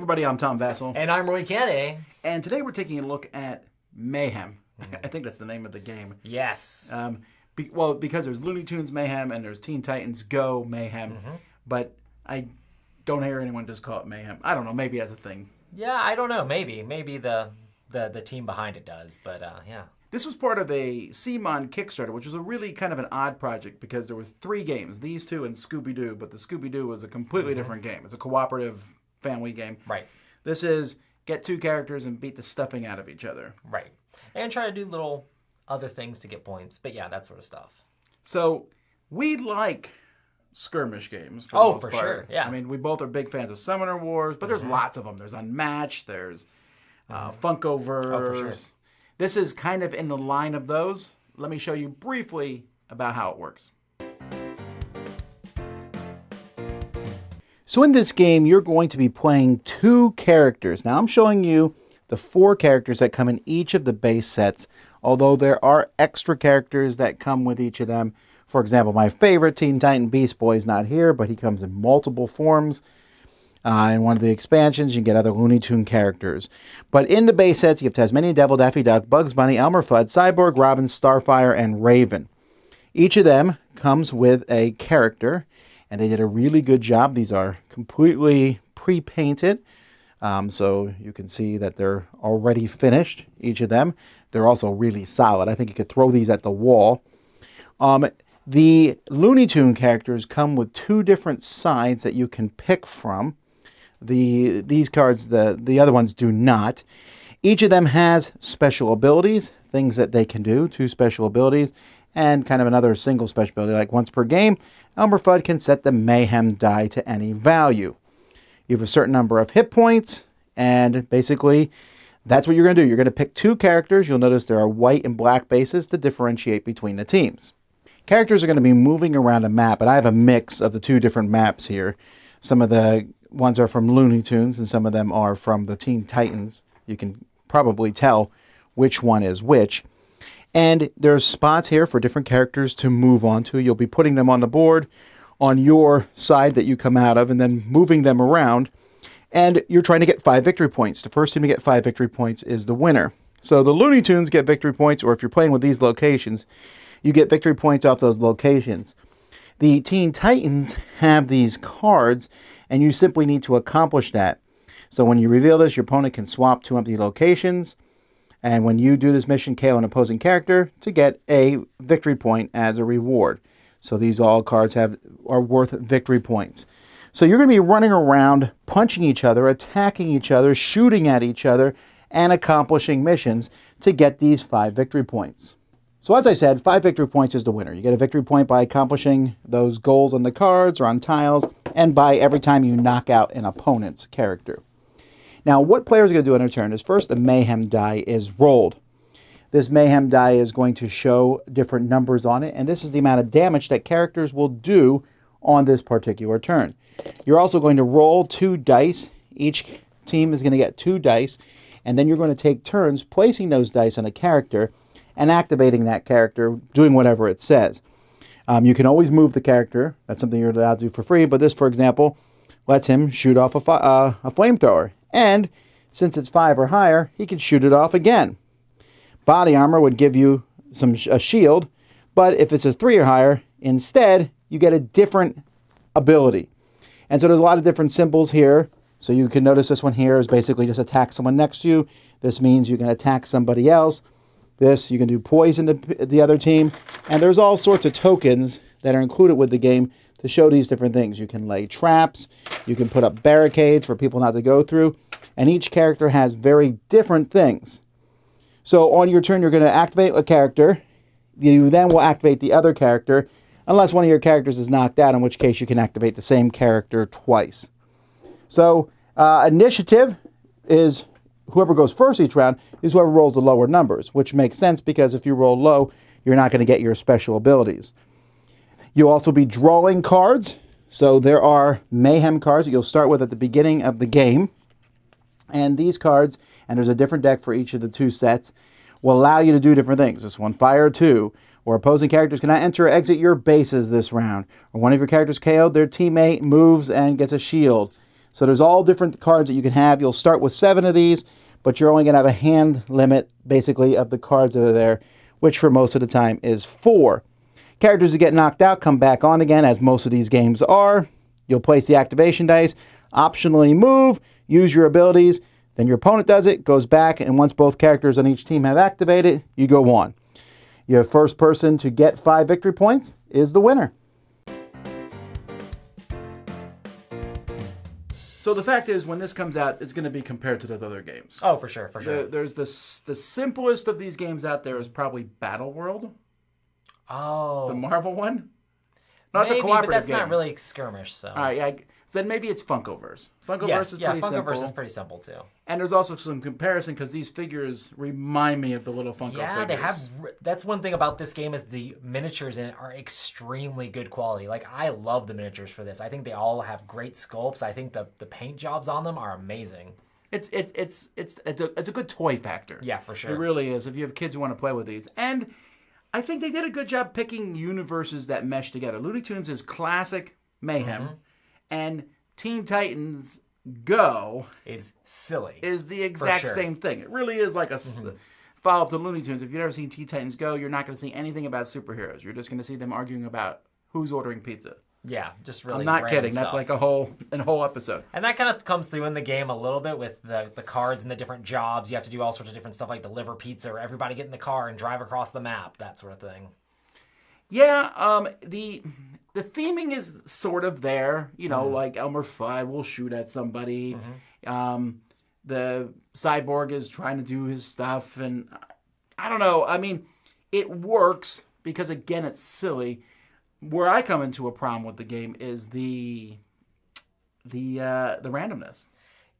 everybody, I'm Tom Vassell. And I'm Roy Kennedy. And today we're taking a look at Mayhem. I think that's the name of the game. Yes. Because there's Looney Tunes Mayhem and there's Teen Titans Go Mayhem. But I don't hear anyone just call it Mayhem. I don't know. Maybe that's a thing. Yeah, I don't know. Maybe the team behind it does. But yeah. This was part of a CMON Kickstarter, which was a really kind of an odd project because there was 3 games, these 2 and Scooby-Doo, but the Scooby-Doo was a completely different game. It's a cooperative family game. Right. This is get 2 characters and beat the stuffing out of each other. Right. And try to do little other things to get points. But yeah, that sort of stuff. So we like skirmish games. For sure. Yeah. I mean, we both are big fans of Summoner Wars, but there's lots of them. There's Unmatched, there's Funkoverse. Oh, for sure. This is kind of in the line of those. Let me show you briefly about how it works. So in this game, you're going to be playing 2 characters. Now I'm showing you the 4 characters that come in each of the base sets, although there are extra characters that come with each of them. For example, my favorite Teen Titan Beast Boy is not here, but he comes in multiple forms. In one of the expansions, you can get other Looney Tune characters. But in the base sets, you have Tasmanian Devil, Daffy Duck, Bugs Bunny, Elmer Fudd, Cyborg, Robin, Starfire, and Raven. Each of them comes with a character, and they did a really good job. These are completely pre-painted, so you can see that they're already finished, each of them. They're also really solid. I think you could throw these at the wall. The Looney Tune characters come with 2 different sides that you can pick from. These cards, the other ones do not. Each of them has special abilities, things that they can do, 2 special abilities, and kind of another single special ability. Like once per game, Elmer Fudd can set the Mayhem die to any value. You have a certain number of hit points, and basically that's what you're going to do. You're going to pick 2 characters. You'll notice there are white and black bases to differentiate between the teams. Characters are going to be moving around a map, and I have a mix of the 2 different maps here. Some of the ones are from Looney Tunes, and some of them are from the Teen Titans. You can probably tell which one is which. And there's spots here for different characters to move on to. You'll be putting them on the board on your side that you come out of, and then moving them around. And you're trying to get 5 victory points. The first team to get 5 victory points is the winner. So the Looney Tunes get victory points, or if you're playing with these locations, you get victory points off those locations. The Teen Titans have these cards, and you simply need to accomplish that. So when you reveal this, your opponent can swap 2 empty locations, and when you do this mission, KO an opposing character to get a victory point as a reward. So these all cards are worth victory points. So you're going to be running around, punching each other, attacking each other, shooting at each other, and accomplishing missions to get these 5 victory points. So as I said, 5 victory points is the winner. You get a victory point by accomplishing those goals on the cards or on tiles, and by every time you knock out an opponent's character. Now, what players are going to do on their turn is first the Mayhem die is rolled. This Mayhem die is going to show different numbers on it, and this is the amount of damage that characters will do on this particular turn. You're also going to roll 2 dice. Each team is going to get 2 dice, and then you're going to take turns placing those dice on a character and activating that character, doing whatever it says. You can always move the character. That's something you're allowed to do for free. But this, for example, lets him shoot off a flamethrower. And since it's 5 or higher, he can shoot it off again. Body armor would give you a shield. But if it's a 3 or higher, instead, you get a different ability. And so there's a lot of different symbols here. So you can notice this one here is basically just attack someone next to you. This means you can attack somebody else. This, you can do poison to the other team. And there's all sorts of tokens that are included with the game to show these different things. You can lay traps. You can put up barricades for people not to go through. And each character has very different things. So on your turn, you're going to activate a character. You then will activate the other character, unless one of your characters is knocked out, in which case you can activate the same character twice. So initiative is whoever goes first each round is whoever rolls the lower numbers, which makes sense because if you roll low, you're not going to get your special abilities. You'll also be drawing cards. So there are Mayhem cards that you'll start with at the beginning of the game. And these cards, and there's a different deck for each of the 2 sets, will allow you to do different things. This one, Fire 2, or opposing characters cannot enter or exit your bases this round. Or one of your characters KO'd, their teammate moves and gets a shield. So there's all different cards that you can have. You'll start with 7 of these, but you're only going to have a hand limit, basically, of the cards that are there, which for most of the time is 4. Characters who get knocked out come back on again, as most of these games are. You'll place the activation dice, optionally move, use your abilities, then your opponent does it, goes back, and once both characters on each team have activated, you go on. Your first person to get 5 victory points is the winner. So the fact is, when this comes out, it's going to be compared to those other games. Oh, for sure, for sure. There's the simplest of these games out there is probably Battle World. Oh. The Marvel one? No, maybe, it's a cooperative but that's game. not really skirmish, so. All right, yeah, then maybe it's Funkoverse. Funkoverse is pretty simple. Funkoverse is pretty simple, too. And there's also some comparison, because these figures remind me of the little Funko figures. Yeah, they have. That's one thing about this game is the miniatures in it are extremely good quality. Like, I love the miniatures for this. I think they all have great sculpts. I think the paint jobs on them are amazing. It's a good toy factor. Yeah, for sure. It really is, if you have kids who want to play with these. And I think they did a good job picking universes that mesh together. Looney Tunes is classic Mayhem, and Teen Titans Go is silly. Is the exact same thing. It really is like a follow-up to Looney Tunes. If you've never seen Teen Titans Go, you're not going to see anything about superheroes. You're just going to see them arguing about who's ordering pizza. Yeah, just really. I'm not kidding. Stuff. That's like a whole episode. And that kind of comes through in the game a little bit with the cards and the different jobs. You have to do all sorts of different stuff like deliver pizza or everybody get in the car and drive across the map, that sort of thing. Yeah, the theming is sort of there. You know, like Elmer Fudd will shoot at somebody. The Cyborg is trying to do his stuff, and I don't know. I mean, it works because again, it's silly. Where I come into a problem with the game is the randomness.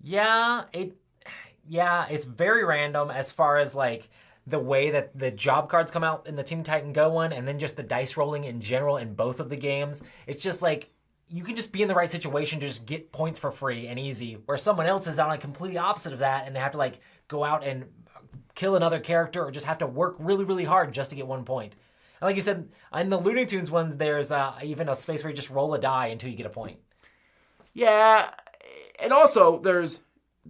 Yeah, it's very random as far as like the way that the job cards come out in the Teen Titan Go one, and then just the dice rolling in general in both of the games. It's just like you can just be in the right situation to just get points for free and easy, where someone else is on a completely opposite of that, and they have to like go out and kill another character or just have to work really, really hard just to get 1 point. And like you said, in the Looney Tunes ones, there's even a space where you just roll a die until you get a point. Yeah, and also there's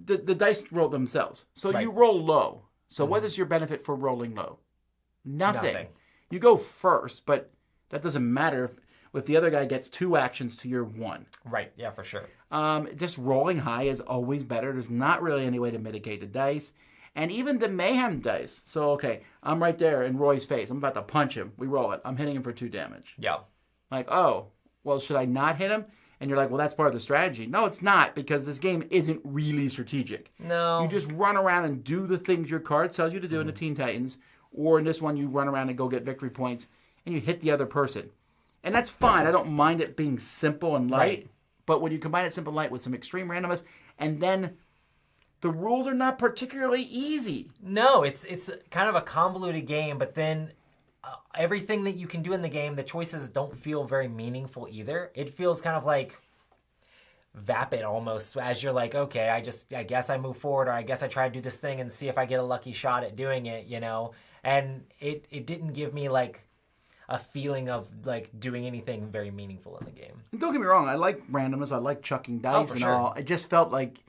the dice roll themselves. So you roll low. So what is your benefit for rolling low? Nothing. You go first, but that doesn't matter if the other guy gets 2 actions to your 1. Right, yeah, for sure. Just rolling high is always better. There's not really any way to mitigate the dice. And even the Mayhem dice. So, okay, I'm right there in Roy's face. I'm about to punch him. We roll it. I'm hitting him for 2 damage. Yeah. Like, oh, well, should I not hit him? And you're like, well, that's part of the strategy. No, it's not, because this game isn't really strategic. No. You just run around and do the things your card tells you to do in the Teen Titans. Or in this one, you run around and go get victory points. And you hit the other person. And that's fine. I don't mind it being simple and light. Right. But when you combine it simple and light with some extreme randomness, and then the rules are not particularly easy. No, it's kind of a convoluted game, but then everything that you can do in the game, the choices don't feel very meaningful either. It feels kind of like vapid almost, as you're like, okay, I guess I move forward, or I guess I try to do this thing and see if I get a lucky shot at doing it, you know? And it didn't give me like a feeling of like doing anything very meaningful in the game. Don't get me wrong, I like randomness, I like chucking dice all. It just felt like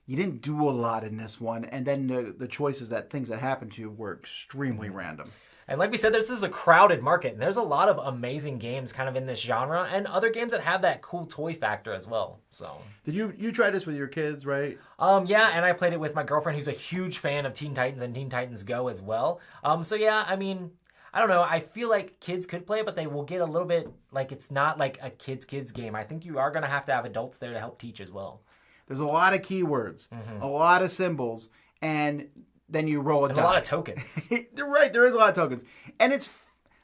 you didn't do a lot in this one, and then the choices, things that happened to you were extremely random. And like we said, this is a crowded market, and there's a lot of amazing games kind of in this genre, and other games that have that cool toy factor as well. So, did you try this with your kids, right? Yeah, and I played it with my girlfriend, who's a huge fan of Teen Titans and Teen Titans Go as well. So yeah, I mean, I don't know. I feel like kids could play it, but they will get a little bit like it's not like a kids game. I think you are going to have adults there to help teach as well. There's a lot of keywords, a lot of symbols, and then you roll a lot of tokens. You're right. There is a lot of tokens. And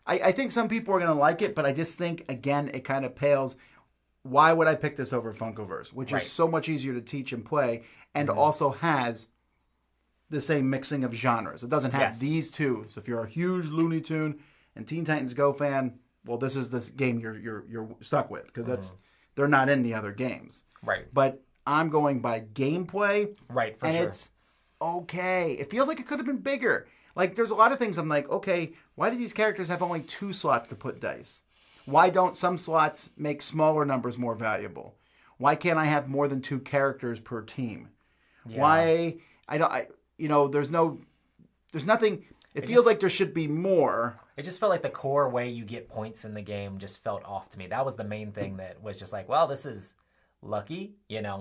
I think some people are going to like it, but I just think, again, it kind of pales. Why would I pick this over Funkoverse, which is so much easier to teach and play, and also has the same mixing of genres. It doesn't have these two. So if you're a huge Looney Tune and Teen Titans Go fan, well, this is this game you're stuck with, because they're not in the other games. Right. But I'm going by gameplay. Right, for sure. And it's okay. It feels like it could have been bigger. Like, there's a lot of things I'm like, okay, why do these characters have only 2 slots to put dice? Why don't some slots make smaller numbers more valuable? why can't I have more than 2 characters per team? Yeah. Why there's nothing. It feels like there should be more. It just felt like the core way you get points in the game just felt off to me. That was the main thing that was just like, well, this is lucky,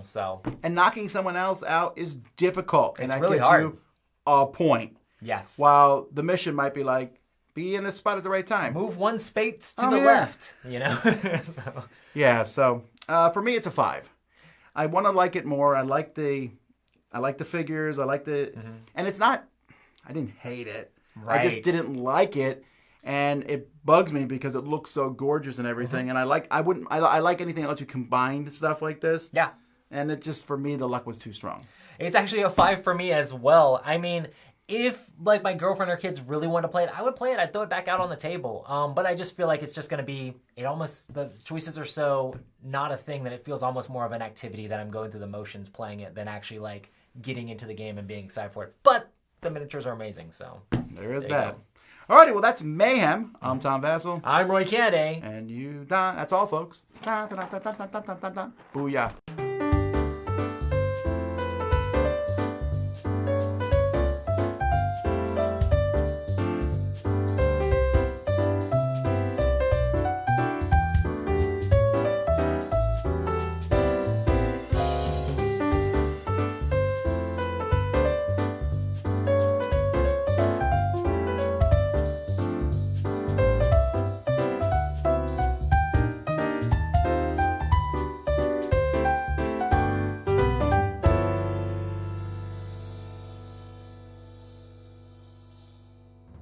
so. And knocking someone else out is difficult. It's and that really gives hard. you a point. Yes. While the mission might be like, be in a spot at the right time. Move 1 space to the left, so. Yeah, so for me, it's a 5. I want to like it more. I like the figures. I like the, and it's not, I didn't hate it. Right. I just didn't like it. And it bugs me because it looks so gorgeous and everything. And I like anything that lets you combine stuff like this. Yeah. And it just, for me, the luck was too strong. It's actually a 5 for me as well. I mean, if like my girlfriend or kids really want to play it, I would play it. I'd throw it back out on the table. But I just feel like it's just going to be, the choices are so not a thing that it feels almost more of an activity that I'm going through the motions playing it than actually like getting into the game and being excited for it. But the miniatures are amazing, so. There is that. Alrighty, well, that's Mayhem. I'm Tom Vassell. I'm Roy Kennedy. And that's all, folks. Booyah.